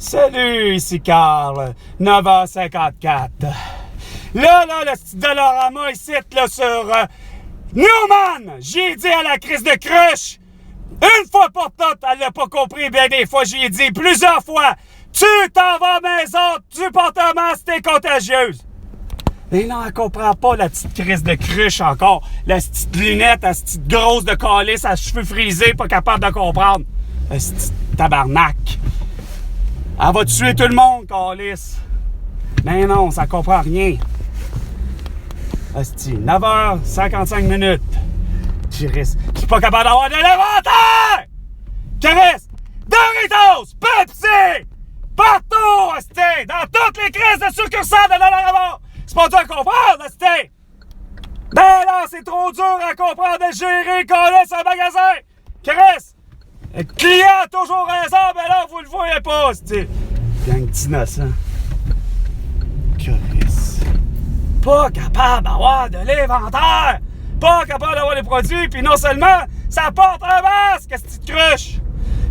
Salut, ici Carl, 9h54. Là, le petit Dollarama ici, là, sur Newman, j'ai dit à la crise de cruche, une fois pour toutes, elle l'a pas compris bien des fois, j'ai dit plusieurs fois, tu t'en vas à la maison, tu portes un masque, t'es contagieuse. Mais non, elle comprend pas la petite crise de cruche encore. La petite lunette, la petite grosse de calice, à cheveux frisés, pas capable de comprendre. La petite tabarnak. Elle va tuer tout le monde, calice. Mais non, ça comprend rien. Asti, 9h55 minutes. Chris, je suis pas capable d'avoir de l'inventaire! Chris, Doritos, Pepsi, partout, asti, dans toutes les crises de succursales de Dollarama. C'est pas dur à comprendre, asti! Ben là, c'est trop dur à comprendre de gérer qu'on laisse un magasin! Chris! Le client a toujours raison, ben là, vous le voyez pas, asti! Gang d'innocents. Chris. Pas capable d'avoir de l'inventaire! Pas capable d'avoir les produits, puis non seulement, ça porte un masque, asti de cruche!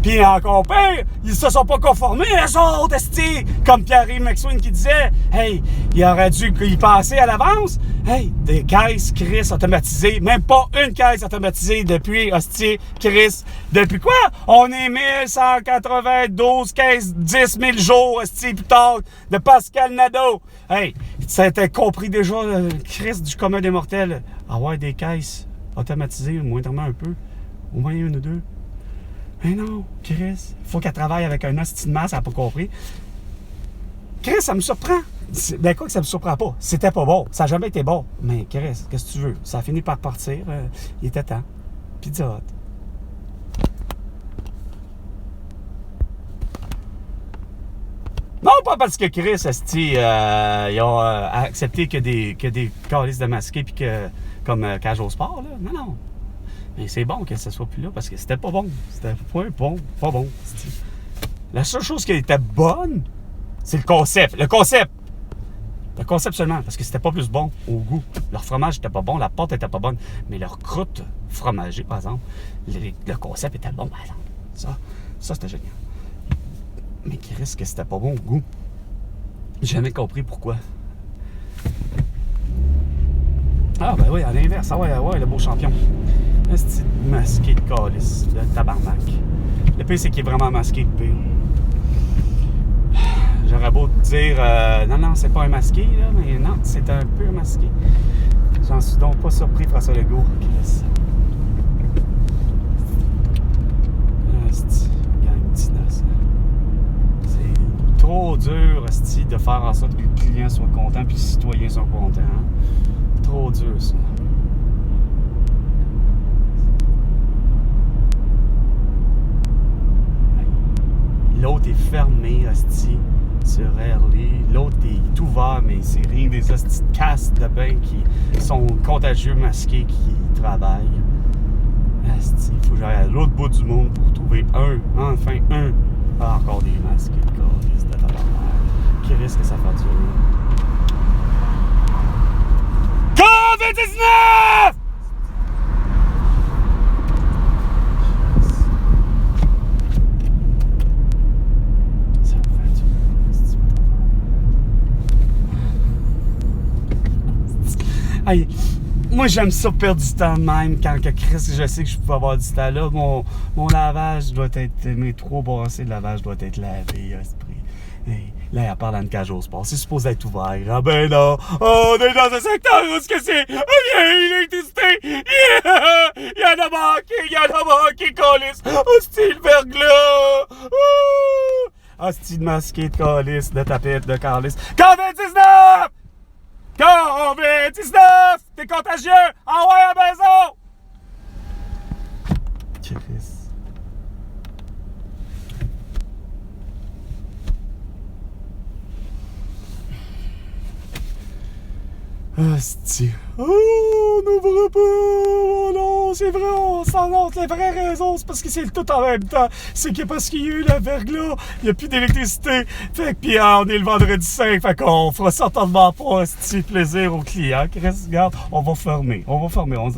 Puis encore pire, ils se sont pas conformés, les autres, esti! Comme Pierre-Yves McSween qui disait, hey, il aurait dû y passer à l'avance. Hey, des caisses Chris automatisées, même pas une caisse automatisée depuis, hostie, Chris. Depuis quoi? On est 1192, 15, 10 000 jours, hostie, plus tard, de Pascal Nadeau. Hey, ça a été compris déjà, Chris, du commun des mortels. Avoir des caisses automatisées, moindrement un peu, au moins une ou deux. Mais non, Chris, faut qu'elle travaille avec un hostie de masse, elle n'a pas compris. Chris, ça me surprend. Ben quoi que ça me surprend pas. C'était pas bon. Ça n'a jamais été bon. Mais Chris, qu'est-ce que tu veux? Ça a fini par partir. Il était temps. Pizza Hut. Non, pas parce que Chris, esti, ils ont accepté que des calices de masqués puis que comme Casual Sport, là. Non, non. Mais c'est bon que ça soit plus là parce que c'était pas bon. C'était pas bon. La seule chose qui était bonne, c'est le concept. Le concept seulement, parce que c'était pas plus bon au goût. Leur fromage était pas bon, la pâte était pas bonne, mais leur croûte fromagée, par exemple, le concept était bon, par exemple. Ça c'était génial. Mais qui risque que c'était pas bon au goût. J'ai jamais compris pourquoi. Ah ben oui, à l'inverse, ouais, le beau champion. Un style masqué de calice, de tabarnak. Le pire, c'est qu'il est vraiment masqué, le pire. J'aurais beau te dire, non, c'est pas un masqué, là, mais non, c'est un pur masqué. J'en suis donc pas surpris, François Legault. Gang d'innocents. C'est trop dur, esti, de faire en sorte que le client soit content puis que les citoyens soient contents. Hein? Trop dur, ça. L'autre est fermé, hostie, sur Airly. L'autre est ouvert, mais c'est rien que des hosties de casses de bain qui sont contagieux, masqués, qui travaillent. Hostie, il faut que j'aille à l'autre bout du monde pour trouver enfin un. Ah, encore des masques, calice de tabarnak. Qui risque que ça fasse durer? COVID-19! Hey, moi, j'aime ça perdre du temps de même quand que Chris, je sais que je peux avoir du temps là. Mon lavage doit être... Mes 3 brassées de lavage doivent être lavés, esprit. Hey, là, elle parle dans le Casual Sport. C'est supposé être ouvert. Ah ben non! Oh, on est dans un secteur où est-ce que c'est? Oh, il y a l'électricité! Yeah! Il y en a manqué, calice! Oh, c'est le verglas! Oh! Ah, c'est de masqué de calice, de tapette, de calice. COVID-19! COVID-19! T'es contagieux! Envoie à la maison! Chris. Hostie. Oh, on n'ouvre pas! Oh non! non, c'est vrai, on s'en honte. La vraie raison, c'est parce que c'est tout en même temps. C'est que parce qu'il y a eu la verglas, il n'y a plus d'électricité. Fait que, puis on est le vendredi 5, fait qu'on fera certainement pas un petit plaisir aux clients. Chris, regarde, on va fermer. On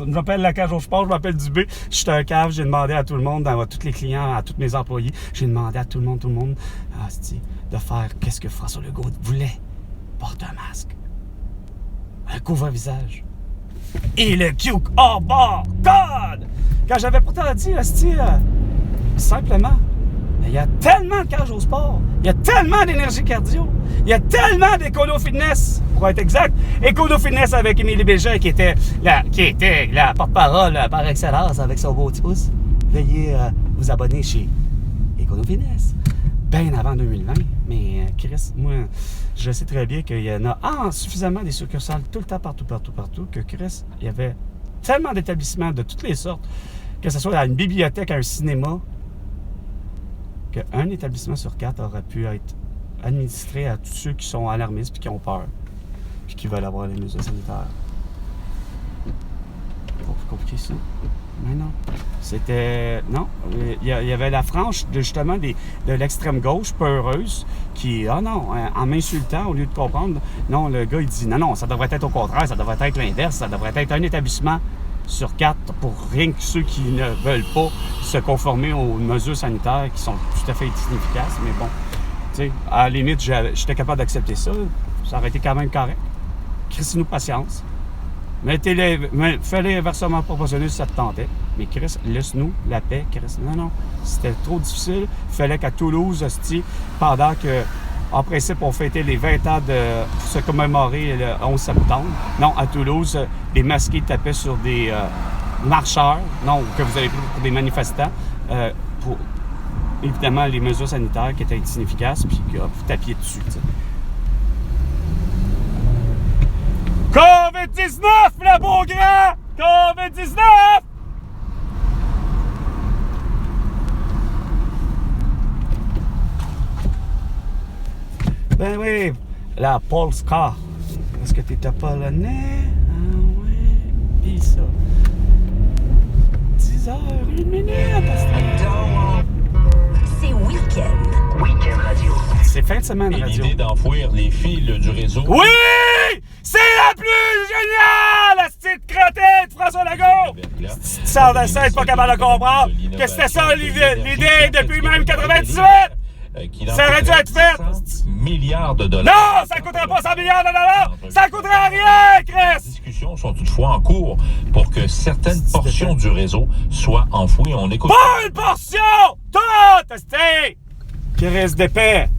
m'appelle la cage au sport, je m'appelle Dubé. Je suis un cave, j'ai demandé à tout le monde, à tous les clients, à tous mes employés, j'ai demandé à tout le monde, de faire qu'est-ce que François Legault voulait. Porte un masque. Un couvre-visage. Et le QR code! Quand j'avais pourtant dit, simplement, mais il y a tellement de cage au sport, il y a tellement d'énergie cardio, il y a tellement d'écono-fitness, pour être exact. Écono-fitness avec Émilie Bégin, qui était la porte-parole par excellence avec son beau petit pouce. Veuillez vous abonner chez Écono-fitness. Bien avant 2020, mais Chris, moi, je sais très bien qu'il y en a suffisamment des succursales tout le temps, partout, que Chris, il y avait tellement d'établissements de toutes les sortes, que ce soit à une bibliothèque, à un cinéma, qu'un établissement sur 4 aurait pu être administré à tous ceux qui sont alarmistes, puis qui ont peur, puis qui veulent avoir les mesures sanitaires. C'est pas plus compliqué ça. Mais non. C'était... Non. Il y avait la frange, justement, de l'extrême gauche, peureuse, qui... en m'insultant, au lieu de comprendre, non, le gars, il dit, non, ça devrait être au contraire, ça devrait être l'inverse, ça devrait être un établissement sur 4 pour rien que ceux qui ne veulent pas se conformer aux mesures sanitaires qui sont tout à fait inefficaces. Mais bon, tu sais, à la limite, j'étais capable d'accepter ça. Ça aurait été quand même correct. Crissez-nous patience. Fais-les inversement proportionnel si ça te tentait. Mais Chris, laisse-nous la paix, Chris. Non, c'était trop difficile. Il fallait qu'à Toulouse, pendant que, en principe, on fêtait les 20 ans pour se commémorer le 11 septembre. Non, à Toulouse, des masqués tapaient sur des marcheurs, que vous avez pris pour des manifestants, pour, évidemment, les mesures sanitaires qui étaient inefficaces, puis que vous tapiez dessus, t'sais. COVID-19, le beau grand! COVID-19! Ben oui, la Polska. Est-ce que t'es polonais? Ah ouais, pis ça. 10h01. C'est week-end. Week-end radio. C'est fin de semaine radio. L'idée d'enfouir les fils du réseau. Oui! C'est la plus géniale! La petite crotette de François Legault! Ça de scène, pas capable de comprendre que c'était ça l'idée depuis même 98! Ça aurait dû être fait! Milliards de dollars. Non! Ça coûterait pas 100 milliards de dollars! Ça coûterait rien, Chris! Les discussions sont toutefois en cours pour que certaines portions du réseau soient enfouies. On écoute. Pas une portion! Tout! C'était! Chris d'épais!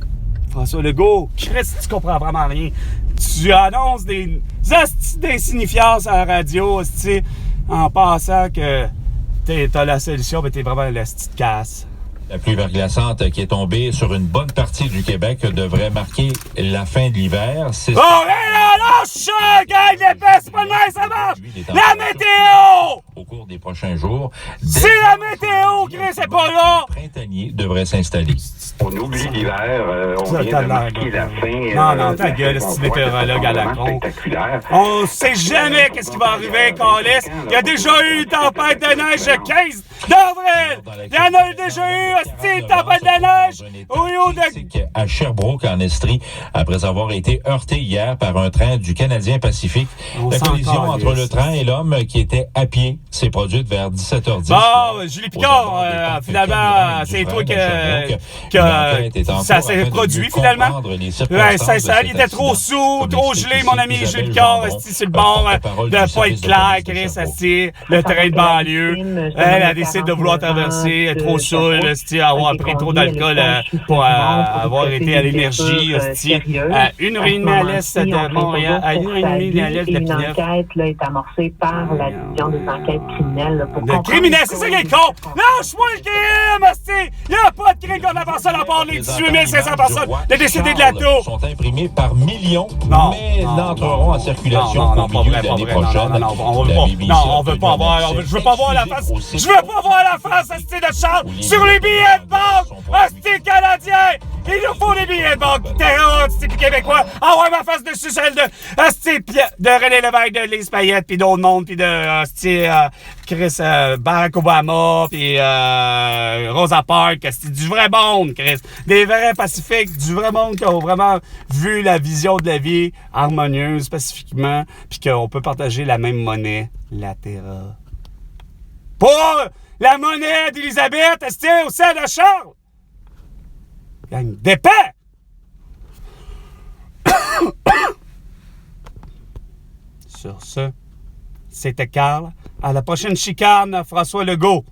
François Legault, Chris, tu comprends vraiment rien. Tu annonces des hosties d'insignifiance à la radio, hostie, en pensant que t'as la solution, mais t'es vraiment la petite casse. La pluie verglaçante qui est tombée sur une bonne partie du Québec devrait marquer la fin de l'hiver. C'est oh, là, gang d'épais, c'est pas le même, ça marche! La météo! Au cours des prochains jours. C'est la météo, Chris, c'est pas là! Printanier devrait s'installer. On oublie l'hiver, on vient de marquer la fin. Non, ta gueule, c'est météorologue à la con. Spectaculaire. On sait jamais qu'est-ce qui va arriver, Calisse. Il y a déjà eu une tempête de neige le 15 d'avril. Il y en a déjà eu une tempête de neige au lieu de... À Sherbrooke, en Estrie, après avoir été heurté hier par un train du Canadien Pacifique. La collision entre le train et l'homme qui était à pied s'est produite vers 17h10. Bon, Julie Picard, finalement, c'est toi que ça s'est produit, finalement. Ouais, ça, il était trop sous, trop gelé, mon ami Julie Picard, sur le bord de pas être clair, Chris, le train de banlieue. Elle décide de vouloir traverser, elle est trop saoule, avoir pris trop d'alcool pour avoir été à l'énergie, à 1h30 à l'est de Montréal, à 1h30 à l'est de Pinneuf. Une enquête là, est amorcée par la division des enquêtes criminelles. Le criminel, c'est ça qui est con! Lâche-moi le crime, hostie! Il n'y a pas de crime qu'on a personne à part les 18 500 personnes de décédés de la tour! Sont imprimés par millions, mais n'entreront en circulation qu'au milieu de l'année prochaine. Non, on veut pas voir, je veux pas voir la face, je veux pas voir la face, hostie de Charles, sur les billets de banque, hostie canadien! Il nous faut des des billets de banque terror, c'est québécois. Ah ouais, ma face dessus, celle de René Lévesque, de Lise Payette, puis d'autres mondes, puis de Chris Barack Obama, puis Rosa Parks. C'est du vrai monde, Chris. Des vrais pacifiques, du vrai monde qui ont vraiment vu la vision de la vie harmonieuse, pacifiquement, puis qu'on peut partager la même monnaie, la terreur. Pour la monnaie d'Élisabeth, au sein de Charles! Gang d'épais! Sur ce, c'était Carl. À la prochaine chicane, François Legault.